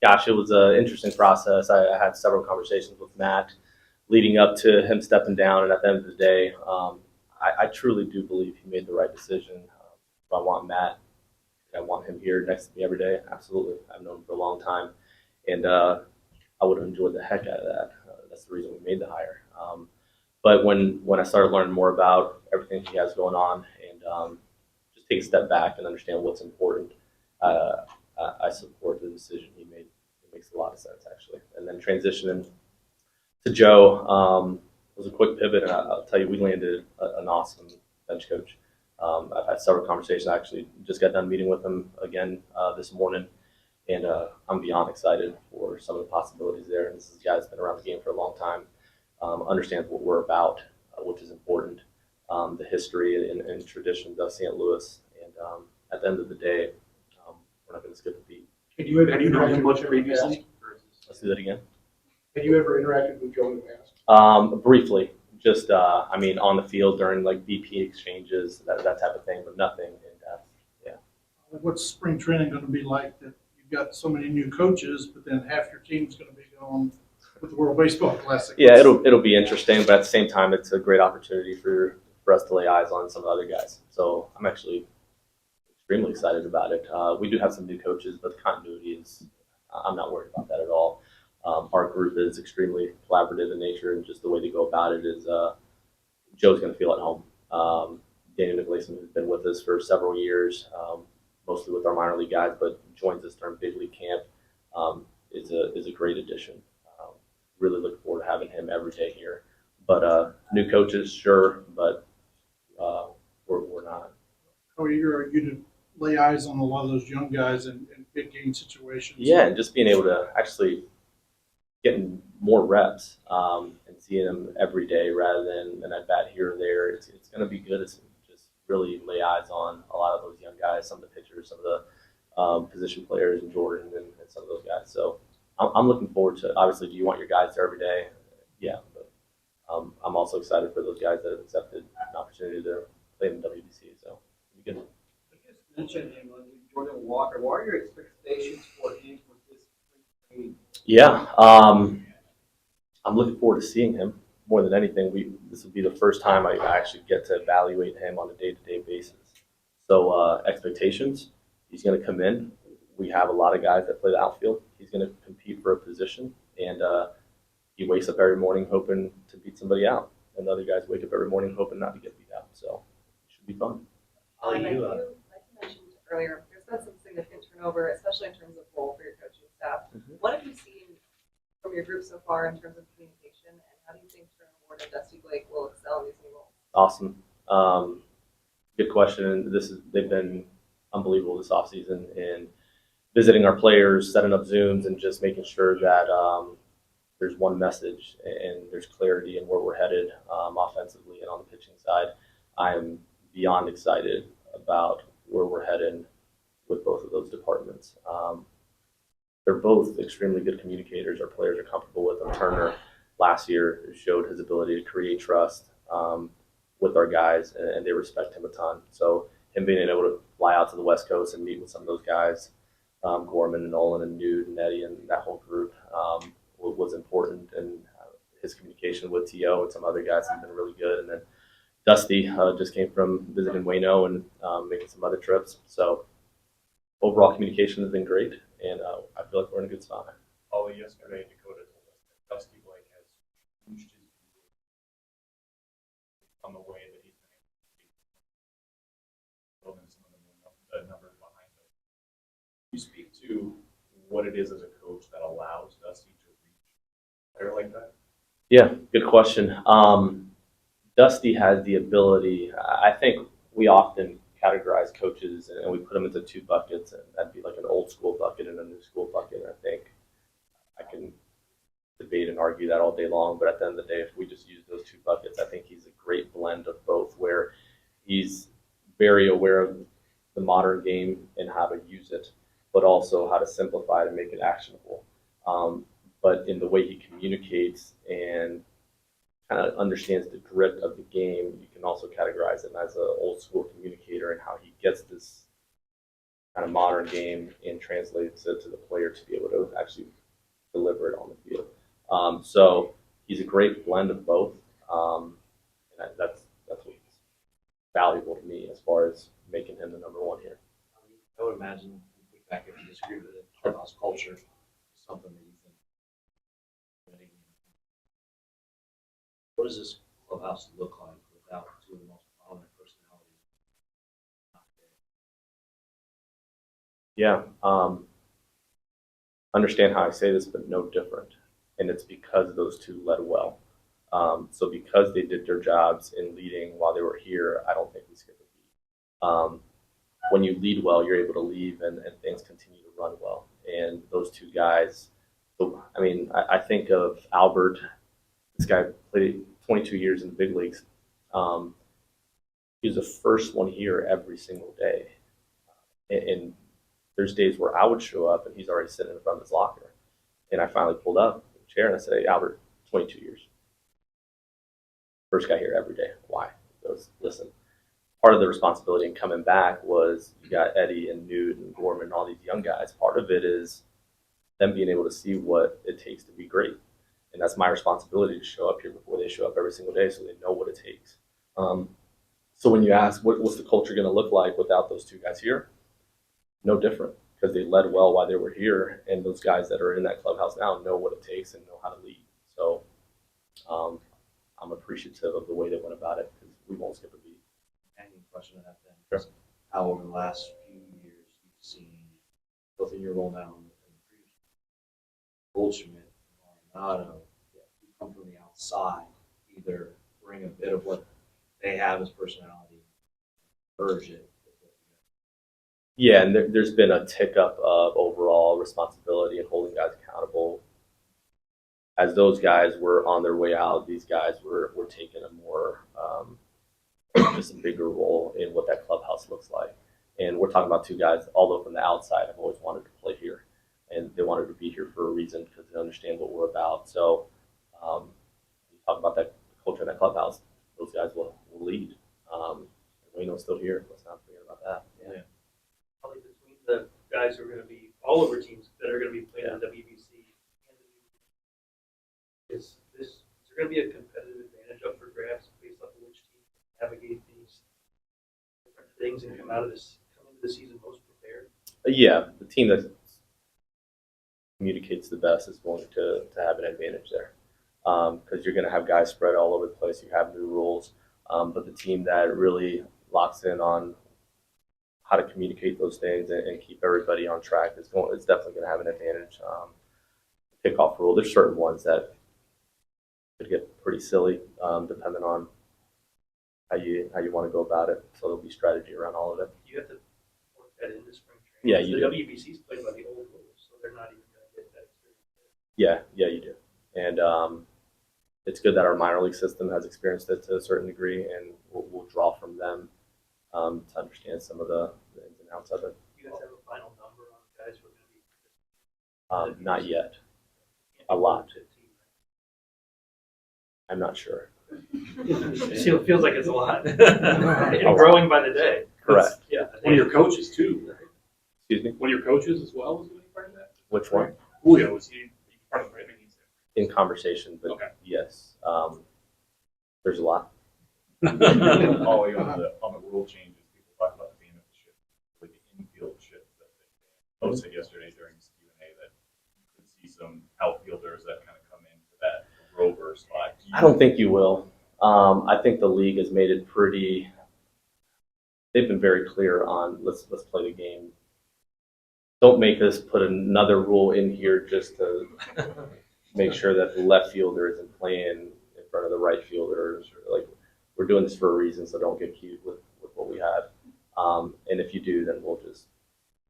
Gosh, it was an interesting process. I had several conversations with Matt leading up to him stepping down, and at the end of the day, I truly do believe he made the right decision. If I want Matt, I want him here next to me every day. Absolutely, I've known him for a long time, and I would have enjoyed the heck out of that. That's the reason we made the hire. But when I started learning more about everything he has going on, and just take a step back and understand what's important, uh, I support the decision he made. It makes a lot of sense actually. And then transitioning to Joe was a quick pivot, and I'll tell you, we landed an awesome bench coach. I've had several conversations. I actually just got done meeting with him again this morning, and I'm beyond excited for some of the possibilities there. And this is a guy that's been around the game for a long time, understands what we're about, which is important, the history and traditions of St. Louis. And at the end of the day, we're not going to skip a beat. Had you known him much previously? Let's do that again. Had you ever interacted with Joe in the past? Briefly, just I mean, on the field during like BP exchanges, that type of thing, but nothing in depth. Yeah. What's spring training going to be like that you've got so many new coaches, but then half your team's going to be going with the World Baseball Classic? Yeah, it'll be interesting, but at the same time, it's a great opportunity for us to lay eyes on some other guys. So I'm actually extremely excited about it. We do have some new coaches, but the continuity is, I'm not worried about that at all. Our group is extremely collaborative in nature, and just the way to go about it is Joe's going to feel at home. Daniel Nicolason has been with us for several years, mostly with our minor league guys, but joins us during big league camp. Is a great addition. Really looking forward to having him every day here. But new coaches, sure, but we're not. How eager are you to lay eyes on a lot of those young guys in big game situations? Yeah, and just being able to actually getting more reps and seeing them every day rather than an at bat here or there. It's going to be good. It's just really lay eyes on a lot of those young guys, some of the pitchers, some of the position players, and Jordan and some of those guys. So I'm looking forward to. Obviously, do you want your guys there every day? Yeah, but I'm also excited for those guys that have accepted an opportunity to play in the WBC. So it'll be good. I just mentioned him, Jordan Walker. What are your expectations for him for this spring training? Yeah, I'm looking forward to seeing him more than anything. This will be the first time I actually get to evaluate him on a day-to-day basis. So expectations, he's going to come in. We have a lot of guys that play the outfield. He's going to compete for a position, and he wakes up every morning hoping to beat somebody out. And the other guys wake up every morning hoping not to get beat out. So it should be fun. Like you mentioned earlier, there's been some significant turnover, especially in terms of role for your coaching staff. What have you seen from your group so far in terms of communication, and how do you think Turner Ward and Dusty Blake will excel in these new roles? Awesome. Good question. And they've been unbelievable this offseason in visiting our players, setting up Zooms, and just making sure that there's one message and there's clarity in where we're headed offensively and on the pitching side. I am beyond excited about where we're headed with both of those departments. They're both extremely good communicators. Our players are comfortable with them. Turner last year showed his ability to create trust with our guys, and they respect him a ton. So him being able to fly out to the West Coast and meet with some of those guys, Gorman and Nolan and Nude and Eddie and that whole group was important. And his communication with T.O. and some other guys has been really good. And then Dusty just came from visiting Wayno and making some other trips. So overall communication has been great, and I feel like we're in a good spot. Oli, yesterday Dakota told us that Dusty Blake has changed his view on the way that he's been able to build in some of the numbers behind him. Can you speak to what it is as a coach that allows Dusty to reach a player like that? Yeah, good question. Dusty has the ability. I think we often categorize coaches and we put them into two buckets, and that'd be like an old school bucket and a new school bucket. And I think I can debate and argue that all day long, but at the end of the day, if we just use those two buckets, I think he's a great blend of both, where he's very aware of the modern game and how to use it, but also how to simplify it and make it actionable. But in the way he communicates and kind of understands the grit of the game, you can also categorize him as an old school communicator and how he gets this kind of modern game and translates it to the player to be able to actually deliver it on the field. So he's a great blend of both, and that's what's valuable to me as far as making him the number one here. I would imagine, back if you disagree with it, clubhouse culture is something that you think. What does this clubhouse look like without two of the most prominent personalities? Yeah. Understand how I say this, but no different. And it's because those two led well. So because they did their jobs in leading while they were here, I don't think we skipped a beat. When you lead well, you're able to leave and things continue to run well. And those two guys, I mean, I think of Albert. This guy played 22 years in the big leagues. He was the first one here every single day. And there's days where I would show up and he's already sitting in front of his locker. And I finally pulled up in the chair and I said, "Hey, Albert, 22 years. First guy here every day. Why?" He goes, "Listen, part of the responsibility in coming back was you got Eddie and Newt and Gorman and all these young guys. Part of it is them being able to see what it takes to be great. And that's my responsibility to show up here before they show up every single day so they know what it takes." So when you ask what's the culture going to look like without those two guys here, no different, because they led well while they were here, and those guys that are in that clubhouse now know what it takes and know how to lead. So I'm appreciative of the way they went about it because we won't skip a beat. Hanging question I have then is how over the last few years you've seen, both in your role now and the previous Goldschmidt, Arenado, who come from the outside, either bring a bit of what they have as personality, merge it. Yeah, and there's been a tick up of overall responsibility and holding guys accountable. As those guys were on their way out, these guys were taking a more just a bigger role in what that clubhouse looks like. And we're talking about two guys, although from the outside, have always wanted to play here, and they wanted to be here for a reason because they understand what we're about. So you talk about that culture in that clubhouse, those guys will lead. Wayno's still here. Let's not forget about that. Yeah. Probably between the guys who are going to be all over teams that are going to be playing in the WBC and the is there going to be a competitive advantage up for grabs based off of which team can navigate these different things and come into the season most prepared? Yeah, the team that communicates the best is going to have an advantage there because you're going to have guys spread all over the place. You have new rules, but the team that really locks in on how to communicate those things and keep everybody on track is definitely going to have an advantage. Kickoff rule, there's certain ones that could get pretty silly depending on how you want to go about it. So there'll be strategy around all of it. You have to work that into spring training. Yeah, you the do. WBC is played by the old rules, so they're not even going to get that experience. Yeah, you do. And it's good that our minor league system has experienced it to a certain degree, and we'll draw from them to understand some of the ins and outs of it. Do you guys have a final number on guys who are going to be Not yet. A lot. I'm not sure. It feels like it's a lot. And growing by the day. Correct. Yeah. One of your coaches too, right? Excuse me? One of your coaches as well was going to be part of that? Which one? Julio, was he part of the Ravens? In conversation, but Okay. yes. There's a lot. Ollie, on the rule changes, people talk about the being of the shift, like the infield shift that they posted yesterday during Q&A that you could see some outfielders that kind of come into that rover spot. I don't think you will. I think the league has made it pretty. They've been very clear on let's play the game. Don't make us put another rule in here just to make sure that the left fielder isn't playing in front of the right fielder. Like, we're doing this for a reason, so don't get cute with what we have. And if you do, then we'll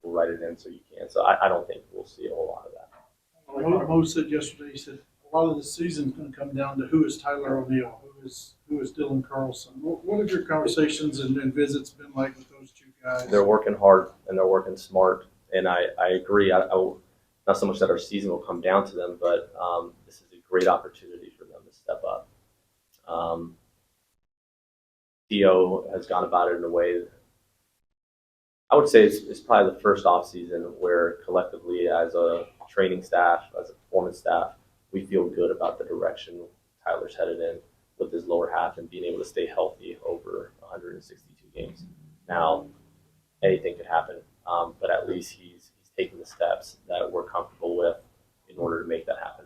write it in so you can. So I don't think we'll see a whole lot of that. Mo said yesterday, he said, a lot of the season's going to come down to who is Tyler O'Neill, who is Dylan Carlson. What have your conversations and visits been like with those two guys? They're working hard and they're working smart, and I agree. I not so much that our season will come down to them, but this is a great opportunity for them to step up. Theo has gone about it in a way I would say it's probably the first off season where collectively as a training staff, as a performance staff, we feel good about the direction Tyler's headed in with his lower half and being able to stay healthy over 162 games. Now, anything could happen, but at least he's taking the steps that we're comfortable with in order to make that happen.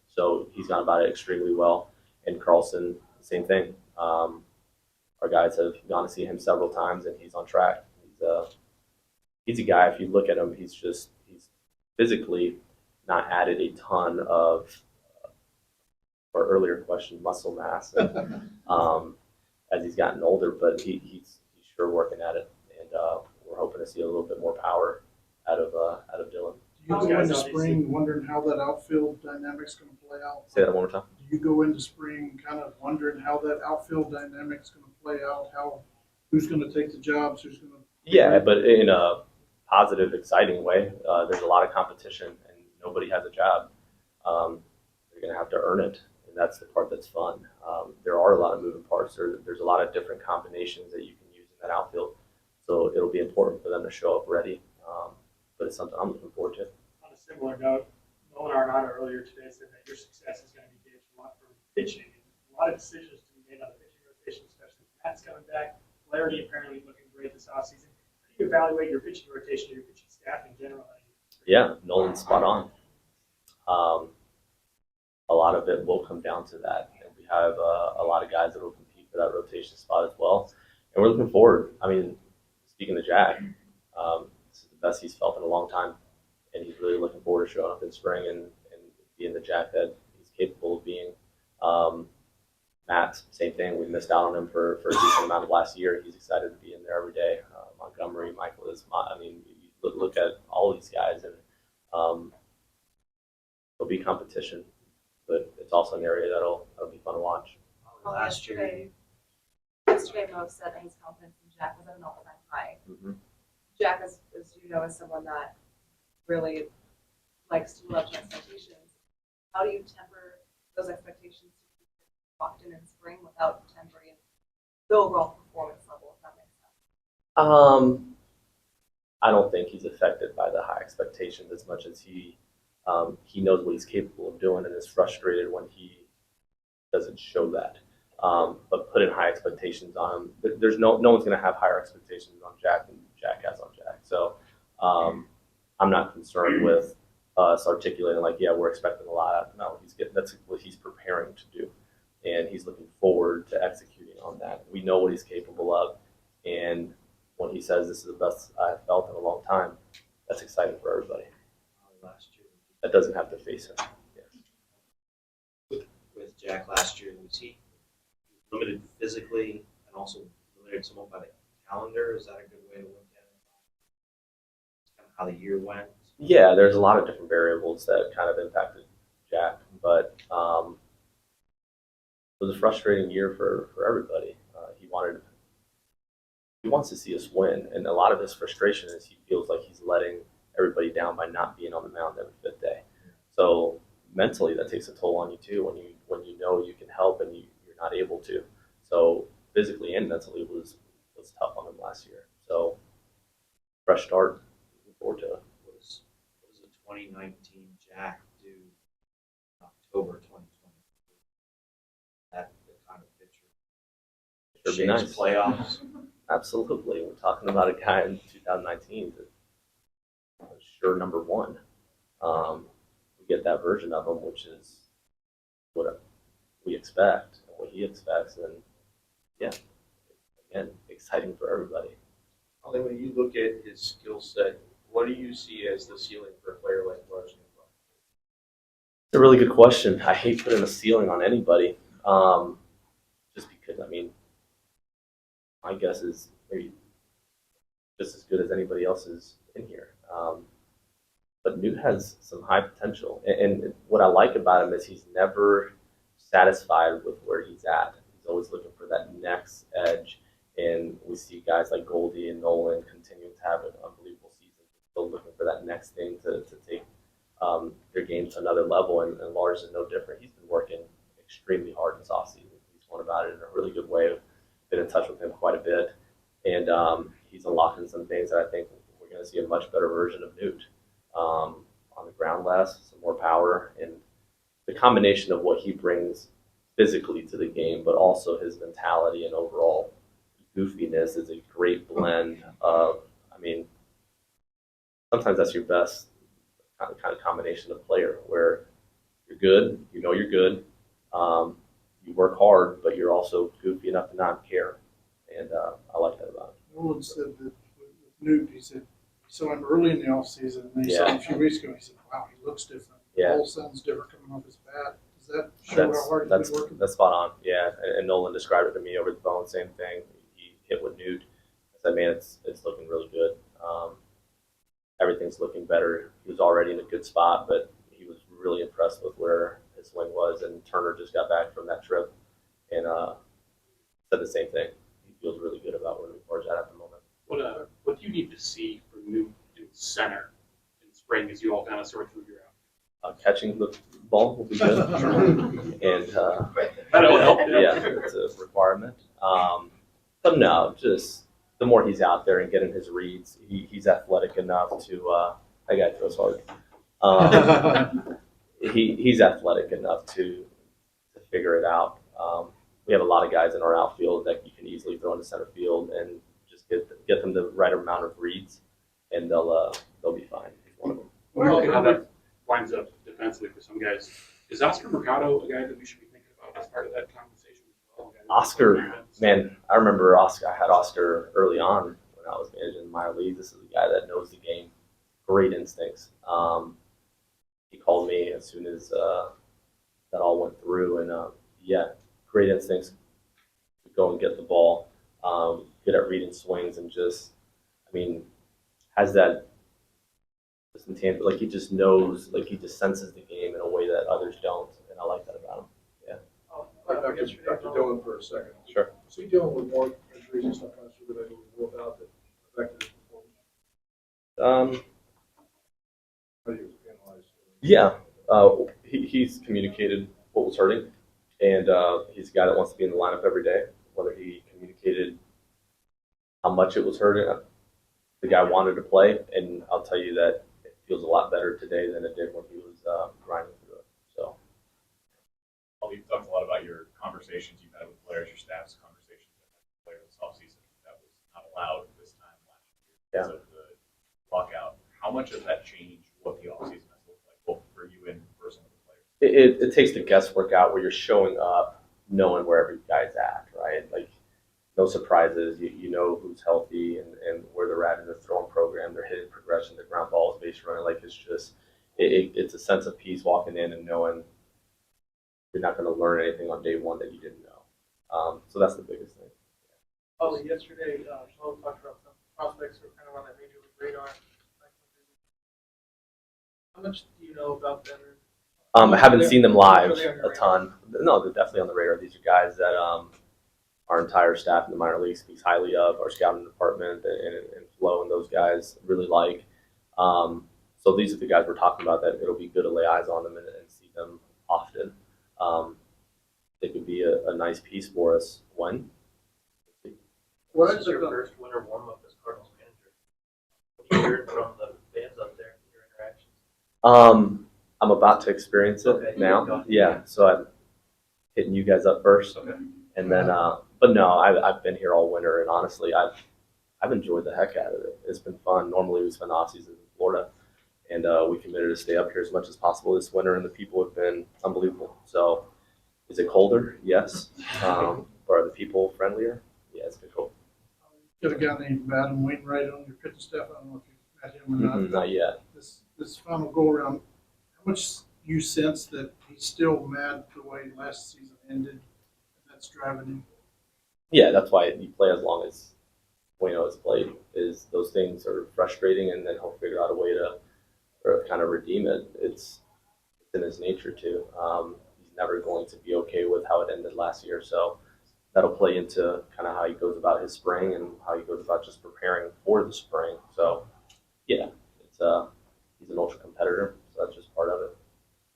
So he's gone about it extremely well. And Carlson, same thing. Our guys have gone to see him several times, and he's on track. He's a guy. If you look at him, he's physically not added a ton of, or earlier question, muscle mass as he's gotten older, but he's sure working at it, and we're hoping to see a little bit more power out of Dylan. Do you go into spring wondering how that outfield dynamic's going to play out? Say that one more time. Do you go into spring kind of wondering how that outfield dynamic's going to play out? Who's going to take the jobs? Who's going to? Yeah, but in a positive, exciting way. There's a lot of competition, and nobody has a job. You're going to have to earn it, and that's the part that's fun. There are a lot of moving parts. There's a lot of different combinations that you can use in that outfield. So it'll be important for them to show up ready. But it's something I'm looking forward to. On a similar note, Nolan Arenado earlier today said that your success is going to be gauged a lot from pitching. And a lot of decisions to be made on the pitching rotation, especially with Matt's coming back. Flaherty apparently looking great this offseason. How do you evaluate your pitching rotation, your pitching staff in general? Yeah, Nolan's spot on. A lot of it will come down to that. And we have a lot of guys that will compete for that rotation spot as well. And we're looking forward. I mean, speaking to Jack, this is the best he's felt in a long time. And he's really looking forward to showing up in spring and being the Jack that he's capable of being. Matt, same thing. We missed out on him for a decent amount of last year. He's excited to be in there every day. Montgomery, Michael is. I mean, you look at all these guys, and there'll be competition, but it's also an area that'll be fun to watch. Last year, Yesterday, Mo said that his confidence in Jack was at an all-time high. Mm-hmm. Jack, as you know, is someone that really likes to live up to expectations. How do you temper those expectations to keep it locked in spring without tempering the overall performance level, if that makes sense? I don't think he's affected by the high expectations as much as he knows what he's capable of doing and is frustrated when he doesn't show that. But putting high expectations on him, there's no one's going to have higher expectations on Jack than Jack has on Jack. So I'm not concerned with us articulating like, yeah, we're expecting a lot. No, that's what he's preparing to do, and he's looking forward to executing on that. We know what he's capable of, and when he says this is the best I've felt in a long time, that's exciting for everybody. last year, That doesn't have to face him. with Jack last year, was he limited physically and also limited somewhat by the calendar? Is that a good way to look at it? It's kind of how the year went. Yeah, there's a lot of different variables that kind of impacted Jack, but it was a frustrating year for everybody. He wants to see us win, and a lot of his frustration is he feels like he's letting everybody down by not being on the mound every fifth day. So mentally, that takes a toll on you too when you know you can help and you're not able to. So physically and mentally was tough on him last year. So fresh start, looking forward to it. What does the 2019 Jack do in October 2020? That the kind of picture. Sure be nice. Playoffs. Absolutely. We're talking about a guy in 2019 that was sure number one. We get that version of him, which is what we expect and what he expects. And yeah, again, exciting for everybody. Oli, when you look at his skill set, what do you see as the ceiling for a player like Lars Nootbaar? It's a really good question. I hate putting a ceiling on anybody, just because, I mean, my guess is maybe just as good as anybody else's in here. But Newt has some high potential. And what I like about him is he's never satisfied with where he's at. He's always looking for that next edge. And we see guys like Goldie and Nolan continuing to have an unbelievable season, still looking for that next thing to take their game to another level. And Lars is no different. He's been working extremely hard this offseason. He's gone about it in a really good way. I've been in touch with him quite a bit. And he's unlocking some things that I think we're going to see a much better version of Newt on the ground less, some more power, and the combination of what he brings physically to the game, but also his mentality and overall goofiness is a great blend of, I mean, sometimes that's your best kind of combination of player where you're good, you know you're good, you work hard, but you're also goofy enough to not care. And I like that about him. Nolan said that with Newt, he said, he saw him early in the offseason, and then he saw him a few weeks ago, he said, wow, he looks different. Yeah. The ball sounds different coming off his bat. Does that show how hard he's been working? That's spot on. Yeah, and Nolan described it to me over the phone. Same thing. He hit with Newt. I said, man, it's looking really good. Everything's looking better. He was already in a good spot, but he was really impressed with where his swing was. And Turner just got back from that trip and said the same thing. He feels really good about where Newport's at the moment. What do you need to see from Newt in center in spring as you all kind of sort through your out? Catching the ball will be good, and That'll help. yeah, it's a requirement. But no, just the more he's out there and getting his reads, he's athletic enough to. That guy throws hard. He's athletic enough to figure it out. We have a lot of guys in our outfield that you can easily throw into center field and just get them the right amount of reads, and they'll be fine. He's one of them. Well, how that winds up defensively for some guys. Is Oscar Mercado a guy that we should be thinking about as part of that conversation as well? Oscar, man, I remember Oscar. I had Oscar early on when I was managing the minor leagues. This is a guy that knows the game, great instincts. He called me as soon as that all went through, and yeah, great instincts to go and get the ball, good at reading swings, and just, I mean, has that just intangible, like he just knows, like he just senses the game in a way that others don't, and I like that about him. Dr. Dillon for a second. Sure. Was he dealing with more injuries and stuff last year that he was ruled out that affected his performance? How do you analyze it? Yeah, he's communicated what was hurting, and he's a guy that wants to be in the lineup every day. Whether he communicated how much it was hurting, the guy wanted to play, and I'll tell you that it feels a lot better today than it did when he was grinding through it. So, You've talked a lot about your conversations you've had with players, your staff's conversations with players this offseason. That was not allowed this time last year because of the lockout. How much has that changed what the offseason has looked like, both for you and for some of the players? it takes the guesswork out where you're showing up knowing where every guy's at, right? Like, no surprises. You know who's healthy and where they're at in their throwing program, their hitting progression, their ground balls, base running. Like, it's just, it's a sense of peace walking in and knowing you're not going to learn anything on day one that you didn't know. So that's the biggest thing. Oli, yesterday, Sean talked about some prospects who are kind of on that major league radar. How much do you know about them? I haven't seen them live a ton. No, they're definitely on the radar. These are guys that our entire staff in the minor league speaks highly of, our scouting department and Flo and those guys really like. So these are the guys we're talking about that it'll be good to lay eyes on them and see them often. They could be a nice piece for us when. This is your first winter warm-up as Cardinals manager. What are you hearing from the fans up there in your interactions? I'm about to experience it now. Yeah, so I'm hitting you guys up first, and then. But no, I've been here all winter, and honestly, I've enjoyed the heck out of it. It's been fun. Normally, we spend the off season in Florida, and we committed to stay up here as much as possible this winter, and the people have been unbelievable. So, is it colder? Yes. But are the people friendlier? Yeah, it's been cool. Got a guy named Adam Wainwright on your pitching staff. I don't know if you've met him or not. Not yet. This final go around, how much you sense that he's still mad the way last season ended, and that's driving him? Yeah, that's why you play as long as Bueno has played. Is those things are frustrating, and then he'll figure out a way to kind of redeem it. It's in his nature too. He's never going to be okay with how it ended last year, so that'll play into kind of how he goes about his spring and how he goes about just preparing for the spring. So, yeah, it's he's an ultra competitor, so that's just part of it.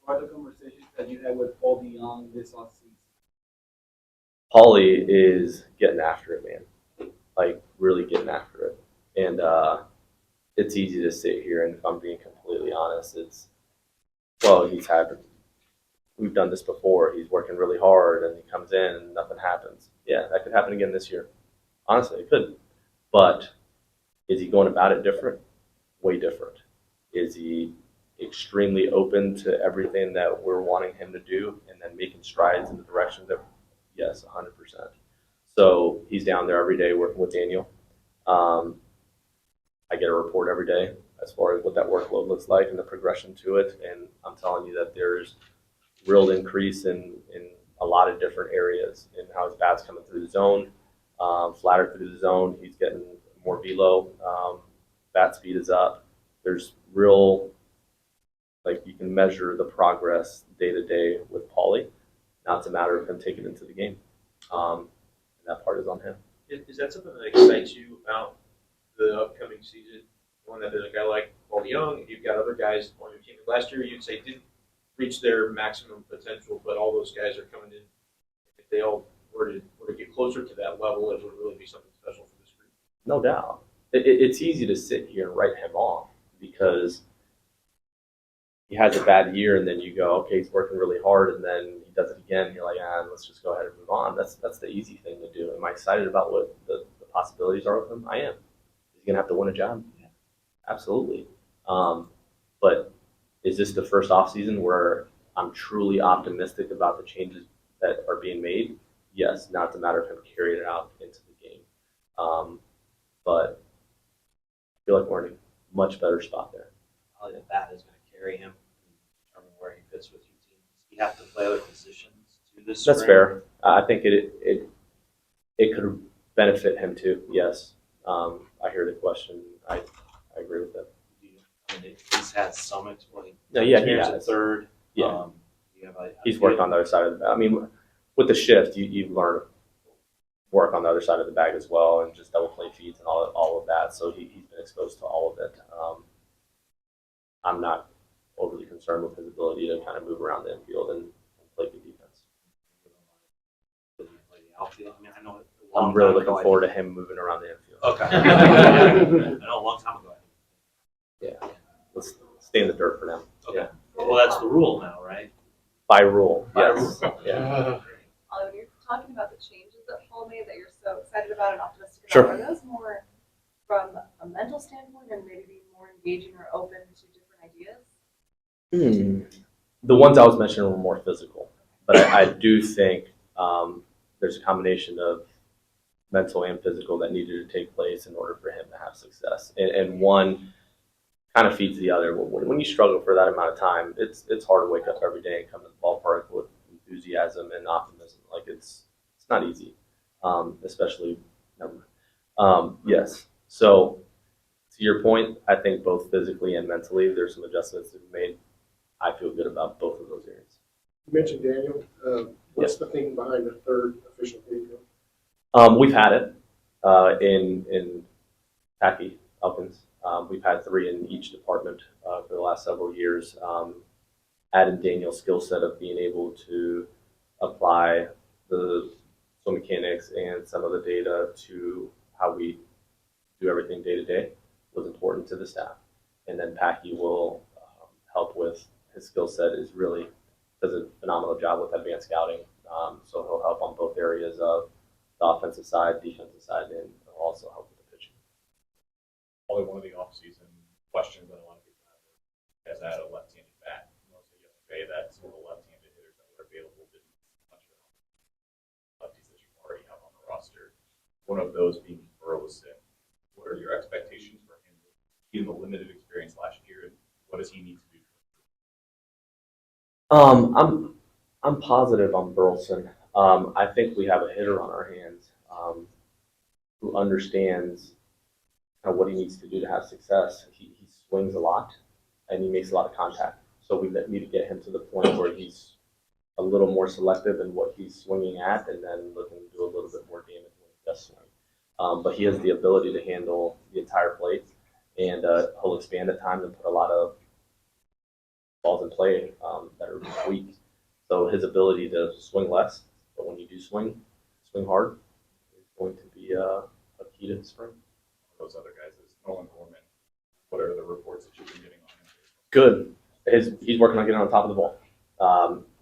What are the conversations that you had with Paul DeYoung this offseason? Paulie is getting after it, man. Like, really getting after it. And it's easy to sit here, and if I'm being completely honest, we've done this before. He's working really hard, and he comes in, and nothing happens. Yeah, that could happen again this year. Honestly, it could. But is he going about it different? Way different. Is he extremely open to everything that we're wanting him to do and then making strides in the direction that, yes, 100%. So he's down there every day working with Daniel. I get a report every day as far as what that workload looks like and the progression to it. And I'm telling you that there's real increase in a lot of different areas in how his bat's coming through the zone, flatter through the zone. He's getting more velo. Bat speed is up. There's real, like, you can measure the progress day to day with Paulie. Now it's a matter of him taking it into the game. And that part is on him. Is that something that excites you about the upcoming season? One that a guy like Paul Young, you've got other guys on your team. Last year, you'd say didn't reach their maximum potential, but all those guys are coming in. If they all were to get closer to that level, it would really be something special for this group. No doubt. It's easy to sit here and write him off because he has a bad year, and then you go, okay, he's working really hard, and then he does it again. And you're like, let's just go ahead and move on. That's the easy thing to do. Am I excited about what the possibilities are with him? I am. He's gonna have to win a job. Yeah. Absolutely. But is this the first off season where I'm truly optimistic about the changes that are being made? Yes. Now it's a matter of him carrying it out into the game. But I feel like we're in a much better spot there. Probably the bat is going to carry him and determine where he fits with your team. Does he have to play other positions to this That's spring? fair. I think it could benefit him too. Yes. I hear the question. I agree with that. I mean, he's had some exploit. No, yeah, he Experience has. at third. Yeah. You have a He's worked on the other side of the bag. I mean, with the shift, you learn to work on the other side of the bag as well, and just double play feeds and all of that. So he's been exposed to all of it. I'm not overly concerned with his ability to kind of move around the infield and play good defense. Outfield. I mean, I know I'm really looking forward to him moving around the infield. Okay. I know a long time ago. Yeah. Let's stay in the dirt for now. Okay. Well, that's the rule now, right? By rule. By Yes. rule. Yeah. When you're talking about the changes that Paul made that you're so excited about and optimistic about, Sure. are those more from a mental standpoint and maybe being more engaging or open to different ideas? The ones I was mentioning were more physical, but I do think there's a combination of mental and physical that needed to take place in order for him to have success. And one kind of feeds the other. When you struggle for that amount of time, it's hard to wake up every day and come to the ballpark with enthusiasm and optimism. Like it's not easy, especially. Yes. So to your point, I think both physically and mentally, there's some adjustments that we've made. I feel good about both of those areas. You mentioned Daniel. What's the thinking behind the third official video? We've had it in Tacky Elkins. We've had 3 in each department for the last several years. Adding Daniel's skill set of being able to apply the swim mechanics and some of the data to how we do everything day to day was important to the staff. And then Packy will help with his skill set does a phenomenal job with advanced scouting. So he'll help on both areas of the offensive side, defensive side, and he'll also help with the pitching. Probably one of the off-season questions that a lot of people have is that a left-handed bat. Mostly yesterday that some of the left-handed hitters that were available didn't much of it. Lefties that you already have on the roster. One of those being Burleson. What are your expectations for him? He had a limited experience last year. What does he need to do? I'm positive on Burleson. I think we have a hitter on our hands who understands what he needs to do to have success. He swings a lot and he makes a lot of contact. So we need to get him to the point where he's a little more selective in what he's swinging at, and then looking to do a little bit more damage when he does swing. But he has the ability to handle the entire plate, and he'll expand at times and put a lot of balls in play that are weak. So his ability to swing less, but when you do swing hard, is going to be a key to the spring. Those other guys is Nolan Gorman, what are the reports that you've been getting on him? Good. He's working on getting on top of the ball.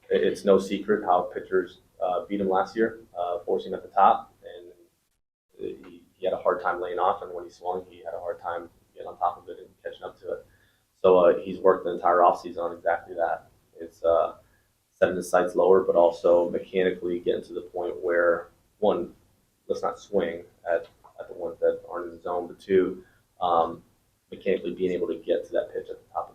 It's no secret how pitchers beat him last year, forcing him at the top, and he had a hard time laying off, and when he swung, he had a hard time getting on top of it and catching up to it. So he's worked the entire offseason on exactly that. It's setting his sights lower, but also mechanically getting to the point where, one, let's not swing at the ones that aren't in the zone, but two, mechanically being able to get to that pitch at the top